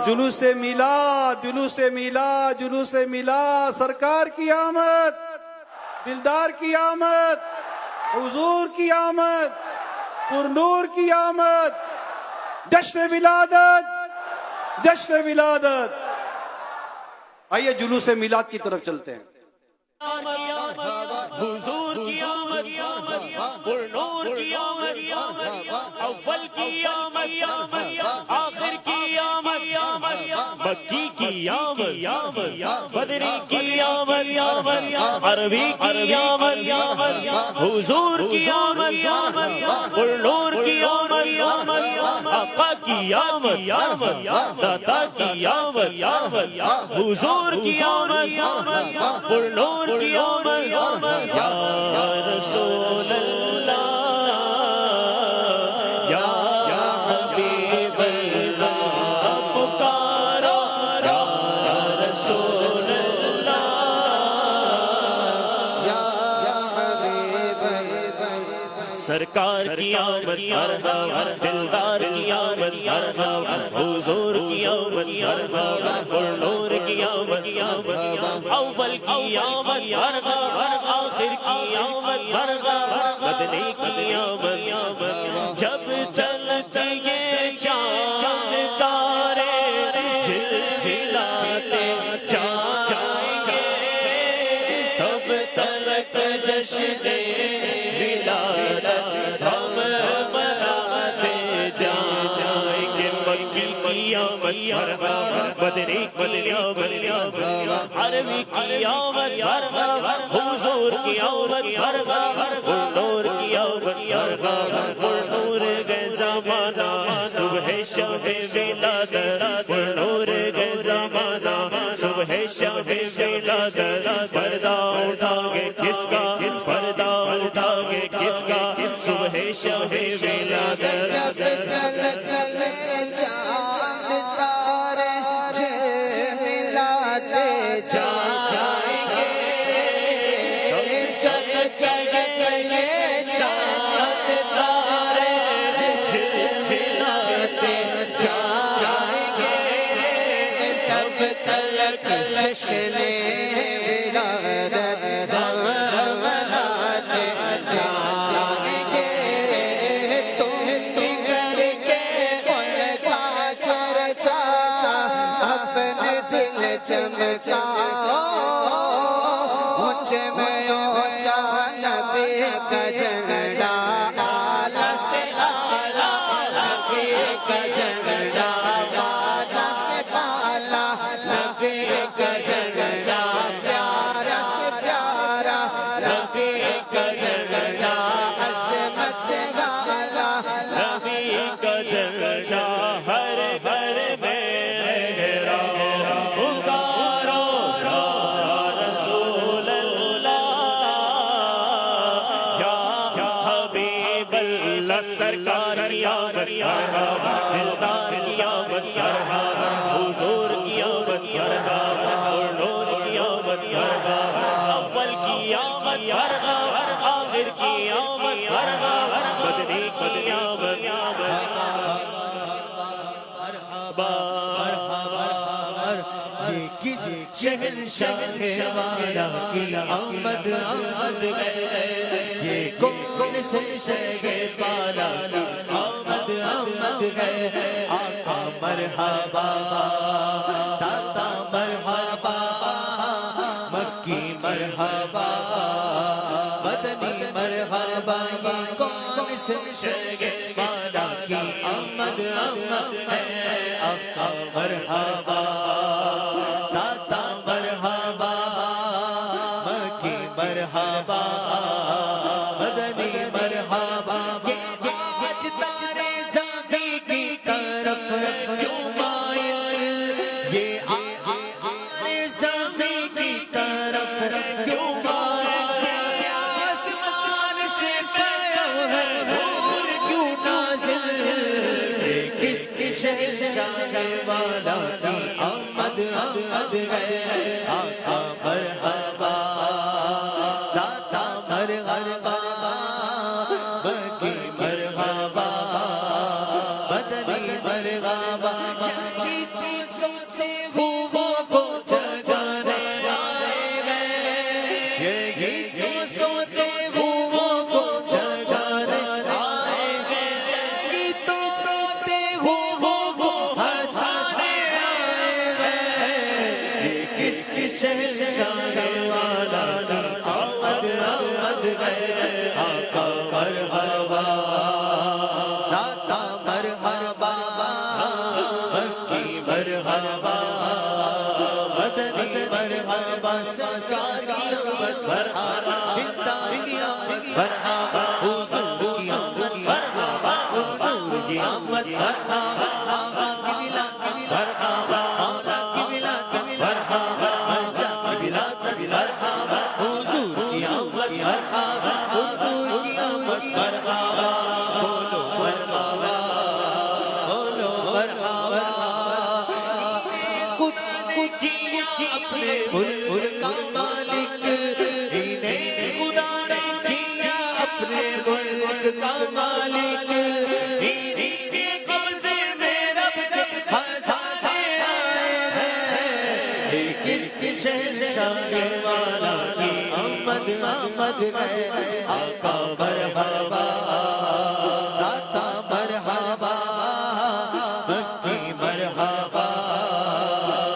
جلوس میلاد، جلوس میلاد، جلوس میلاد، سرکار کی آمد، دلدار کی آمد، حضور کی آمد، پر نور کی آمد، جشن ولادت، جشن ولادت۔ آئیے جلوس میلاد کی طرف چلتے ہیں۔ حضور کی آمد، پر نور کی آمد، اول کی آمد، آخر کی آمد، مکی کی آمد، بدری کی آمد، عربی کی آمد، حضور کی آمد، پر نور کی آمد، آقا کی آمد، داتا کی آمد، حضور کی آمد، پر نور کی آمد، یا رسول اللہ، یا حبیب اللہ، پکارو یا رسول اللہ، یا حبیب اللہ۔ سرکار کی آمد مرحبا، دلدار کی آمد مرحبا، حضور کی آمد مرحبا، پر نور کی آمد، اول کی آمد مرحبا، آخر کی آمد مرحبا، مدنی کی آمد، جب چلتے یہ چاند تارے جھل جھلاتے جائیں گے، تب تلک جشن ولادت ہم مناتے جائیں گے۔ مکی کی آمد مرحبا، بدری کی آمد، عربی کی آمد مرحبا، حضور کی آمد مرحبا، پر نور کی آمد مرحبا، پر نور گئے زمانہ صبح شب ولادت، پر نور گئے زمانہ صبح شب ولادت، پردہ اٹھا گے کس کا، پردہ اٹھا گے کس کا، صبح شب ولادت۔ جب جلتے چاند تارے جھلملاتے جائیں گے، جب جلتے چاند تارے جھلملاتے جائیں گے، تب تلک جشن ولادت ہم مناتے جائیں گے۔ تم بھی کر کے ان کا چرچا اپنے دل چمکاؤ، اونچ میں اونچا نبی کا جھنڈا، اعلیٰ سے اعلیٰ نبی کا جھنڈا، اعلیٰ سے اعلیٰ نبی کا جھنڈا، پیارا سے پیارا نبی کا جھنڈا، عظمت والا نبی کا جھنڈا ہر گھر میں لہرا، پکارو یا رسول اللہ، یا حبیب اللہ۔ سرکار کی آمد مرحبا، دلدار کی آمد مرحبا، حضور کی آمد مرحبا، پر نور کی آمد مرحبا، اول کی آمد مرحبا، آخر کی آمد مرحبا، بدری کی آمد مرحبا۔ یہ کس شہر شاہ والا کی آمد آمد ہے، یہ کون سے شہر والا کی آمد آمد ہے، آقا مرحبا، داتا مرحبا، مکی مرحبا، مدنی مرحبا، یہ کون سے شہر والا کی آمد آمد ہے، آقا مرحبا، داتا مرحبا، مکی مرحبا، مدنی مرحبا۔ آج تارے زازی کی طرف کیوں مائل، یہ آرے زازی کی طرف کیوں مائل، آسمان سے سایہ ہے نور کیوں نازل، کس شہر شاہ والا کی آمد آمد ہے، آقا مرحبا، داتا مرحبا، مکی مرحبا، مدنی مرحبا۔ شہنشاہ والا کی آمد آمد ہے آقا مرحبا داتا مرحبا مکی مرحبا مدنی مرحبا سرکار کی آمد مرحبا دلدار کی آمد مرحبا حضور کی آمد مرحبا حضور کی آمد مرحبا آقا کی ولادت مرحبا آقا کی ولادت مرحبا آقا کی ولادت مرحبا حضور کی آمد مرحبا حضور کی آمد مرحبا بولو مرحبا بولو مرحبا خدا نے کیا اپنے ملک کا مالک انہیں خدا نے کیا اپنے ملک کا مالک انہیں کے قبضے میں رب کے خزانے آئے ہیں کس شہنشاہ والا کی آمد آمد ہے آقا مرحبا داتا مرحبا مکی مرحبا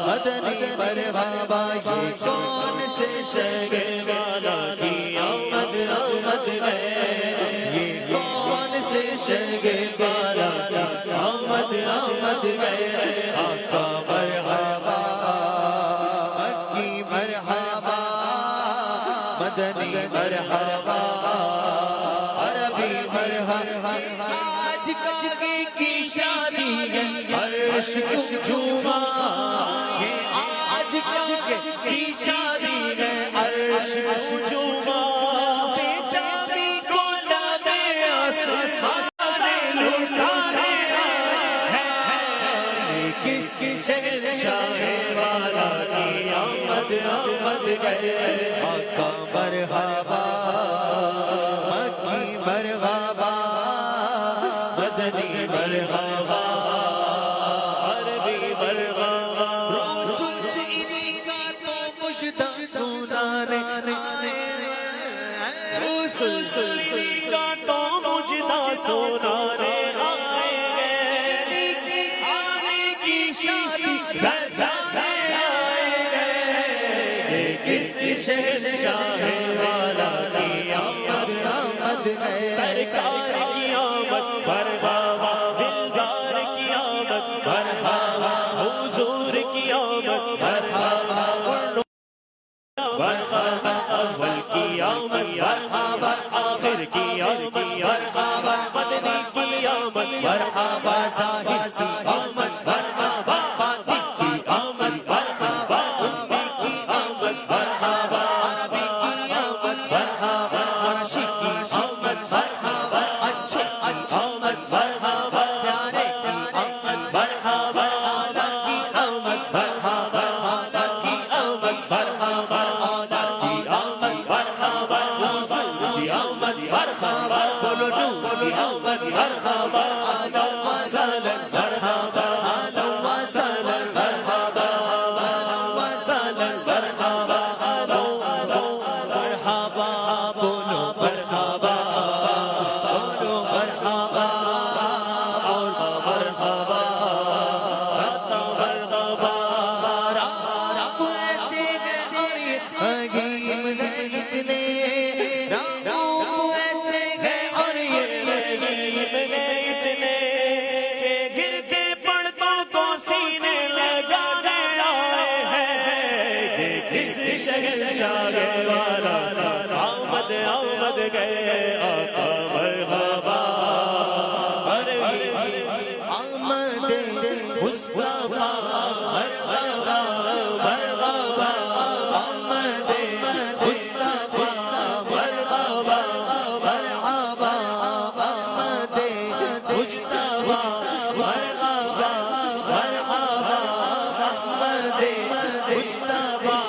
مدنی مرحبا یہ کون سے شہنشاہ والا کی آمد آمد ہے یہ کون سے شہنشاہ والا کی آمد آمد ہے آقا مرحبا مکی مرحبا مدنی مرحبا عربی مرحبا آج کل کی شادی ہے عرش کو جھوما یہ آج کل کی شادی ہے عرش کو جھوما بیٹا بھی گولا میں آسانے لٹانے ہیں کس شہنشاہ والا کی آمد آمد ہے آقا مرحبا مکی مرحبا مدنی مرحبا عربی مرحبا رسول سے انہیں کا تو مجدہ سنانے رسول سے انہیں کا تو مجدہ سنانے آئے گے آنے کی شادی رضانے آئے گے کس شہنشاہ والا کی آمد آمد ہے سرکار کی آمد مرحبا دلدار کی آمد مرحبا حضور کی آمد مرحبا مرحبا اول کی آمد مرحبا آخر کی آمد مرحبا مدنی کی آمد مرحبا ظاہر کی آمد مرحبا باطن کی آمد مرحبا امی کی آمد مرحبا عربی کی آمد مرحبا عرشی کی آمد مرحبا اچھے آمد مرحبا پیارے کی آمد مرحبا آنا کی آمد مرحبا آنا کی آمد مرحبا آنا کی آمد مرحبا حضور کی آمد مرحبا بولو نور کی آمد مرحبا آنا وسهلا مرحبا آنا وسهلا مرحبا آنا وسهلا مرحبا آنا مرحبا بولو مرحبا بولو مرحبا بولو مرحبا مرحبا رب ایسے ہیں اور عجیب ہیں اتنے رب ایسے ہیں اور یہ عجیب ہیں اتنے کہ گرتے پڑتوں کو سینے لگانے آئے ہیں کس شہنشاہ والا آمد آمد گئے آقا مرحبا آمد مصطفیٰ مرحبا مرحبا آمد مصطفیٰ مرحبا مرحبا آمد مجتبیٰ مرحبا مرحبا آمد مجتبیٰ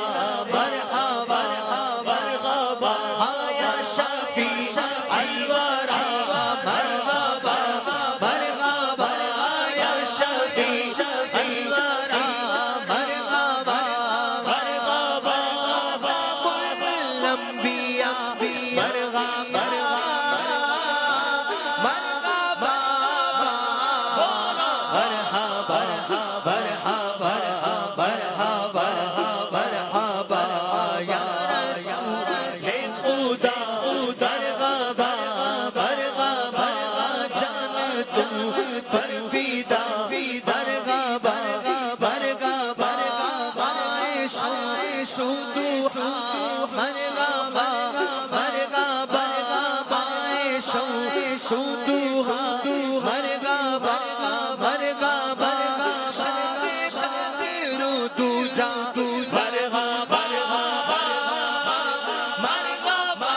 مرحبا مرحبا آیا شفیع الورا مرحبا مرحبا آیا شفیع الورا مرحبا مرحبا باب الانبیاء مرحبا مرحبا مرحبا مرحبا مرحبا مرحبا شودوها مرغبا مرغبا عائشہ شودوها مرغبا مرغبا شب رو دوجا مرغبا مرغبا مرغبا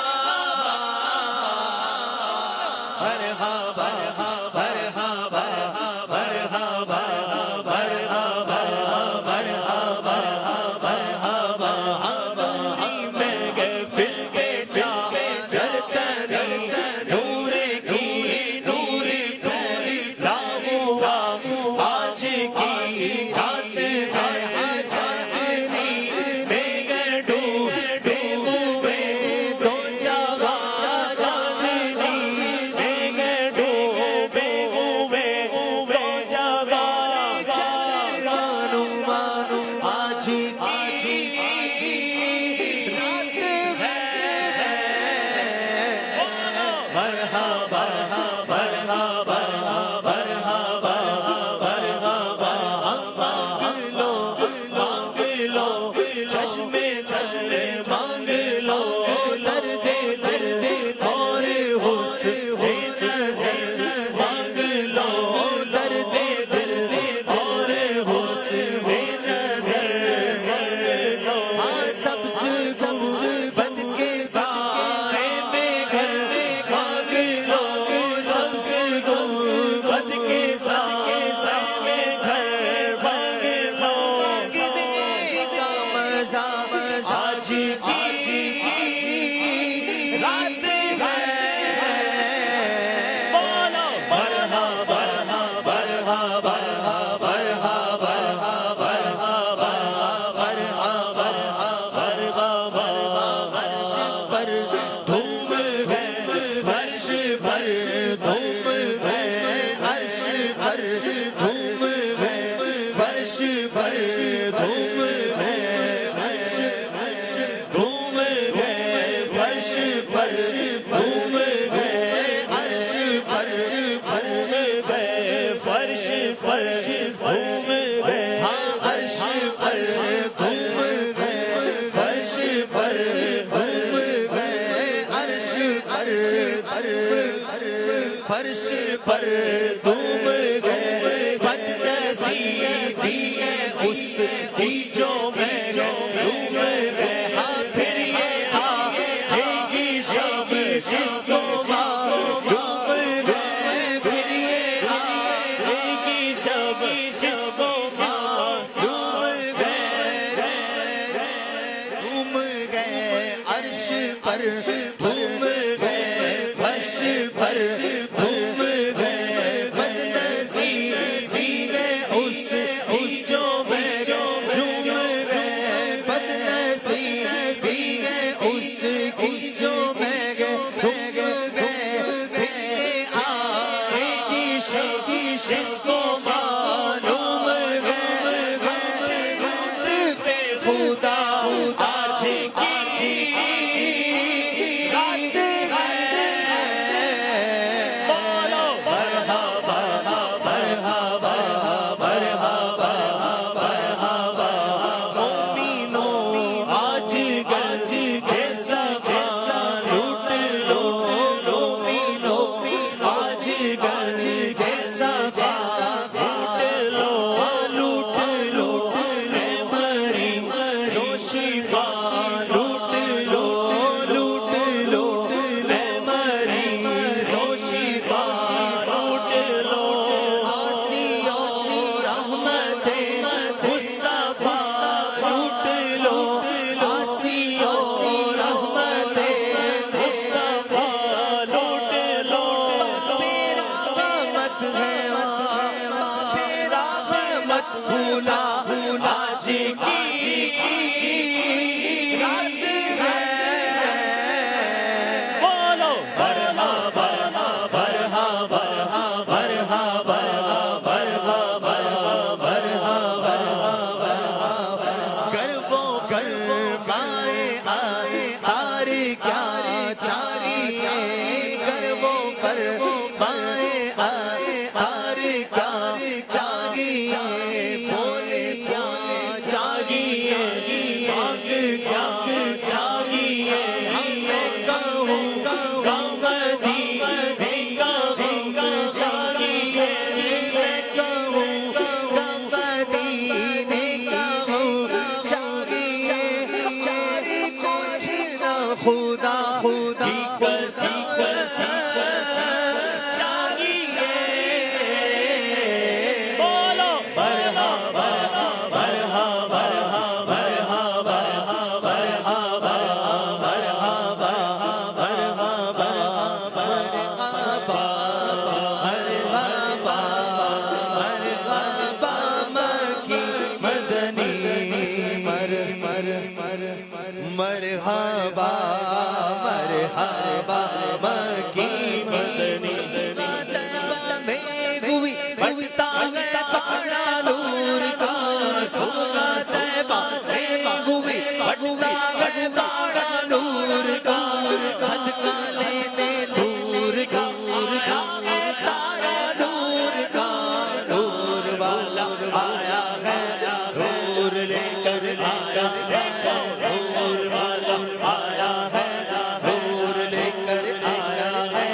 فرش پر تم گئے بدنصیبی اس کی جو میں تم گئے ہاں پھر یہ آئے گی شب جس کو معلوم گئے پھر یہ آئے گی شب جس کو معلوم گئے تم گئے عرش پر تم گئے فرش پر چاہیے مرحبا مرحبا مکی مدنی میں ہوئی بڑھتا ہے پاڑا نور کا رسولہ صحبہ میں ہوئی بڑھتا ہے پاڑا نور کا صدقہ لینے نور کا تارا نور کا نور والا آیا ہے نور لے کر آیا ہے نور والا آیا ہے نور لے کر آیا ہے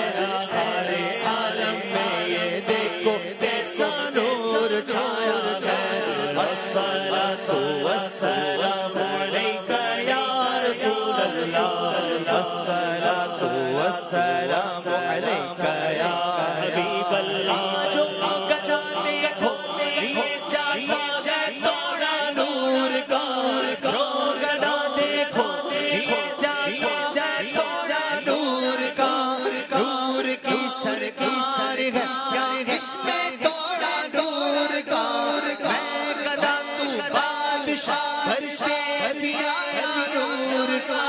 سارے عالم میں یہ دیکھو کیسا نور چھایا ہے الصلاۃ والسلام علیک یا رسول اللہ الصلاۃ والسلام علیک یا حبیب اللہ جو گجا دیکھو یہ چاہتا ہے توڑا نور کا جو گجا دیکھو یہ چاہتا ہے توڑا نور کا نور کی سرکار ہے کیا اس میں توڑا نور کا میں گدا تو بادشاہ بھر کے دیا نور کا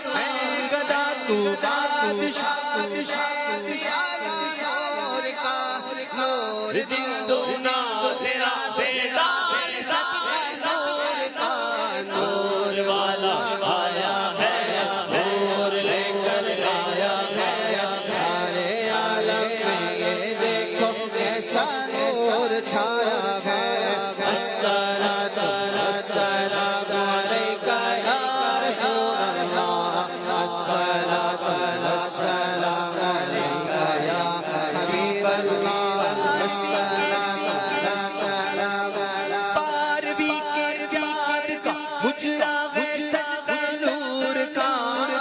میں گدا تو بادشاہ دیا نور کا نور دل دونا تیرا بیلال صدقہ نور کا نور والا آیا ہے نور لے کر آیا ہے سارے عالم میں یہ دیکھو کیسا نور چھایا ہے الصلاۃ والسلام علیک یا رسول اللہ الصلاۃ والسلام علیک یا حبیب اللہ الصلاۃ والسلام پاروی کے چاند کا مجرا ہے سجدہ نور کا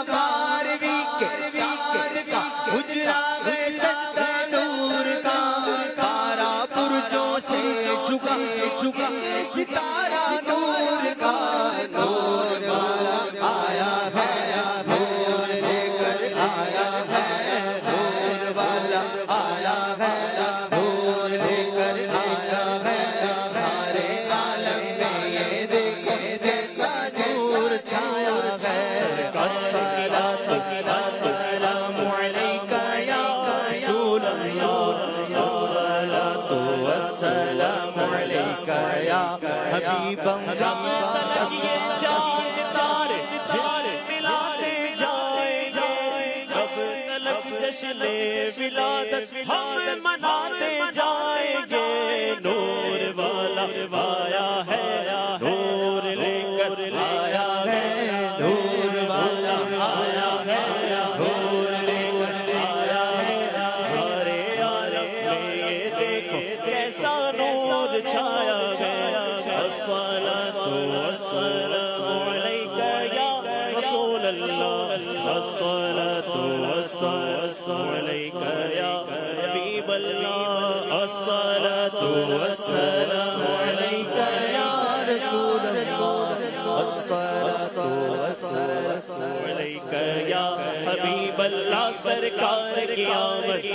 پاروی کے چاند کا مجرا ہے سجدہ نور کا تارا برجوں سے جھکا ستارہ نور کا نور والا آیا ہے نور لے کر آیا ہے نور والا آیا ہے نور لے کر آیا ہے سارے عالم میں یہ دیکھو کیسا نور چھایا ہے الصلاۃ والسلام علیک یا رسول اللہ الصلاۃ والسلام علیک یا حبیب جشن ولادت ہم مناتے جائیں گے نور والا آیا ہے نور لے کر آیا ہے نور والا آیا ہے نور لے کر آیا ہے سارے عالم میں یہ دیکھو کیسا نور چھایا ہے الصلاۃ والسلام علیک یا رسول اللہ الصلاۃ والسلام علیک یا حبیب اللہ الصلاۃ والسلام علیک یا رسول اللہ الصلاۃ والسلام علیک یا حبیب اللہ سرکار کی آمد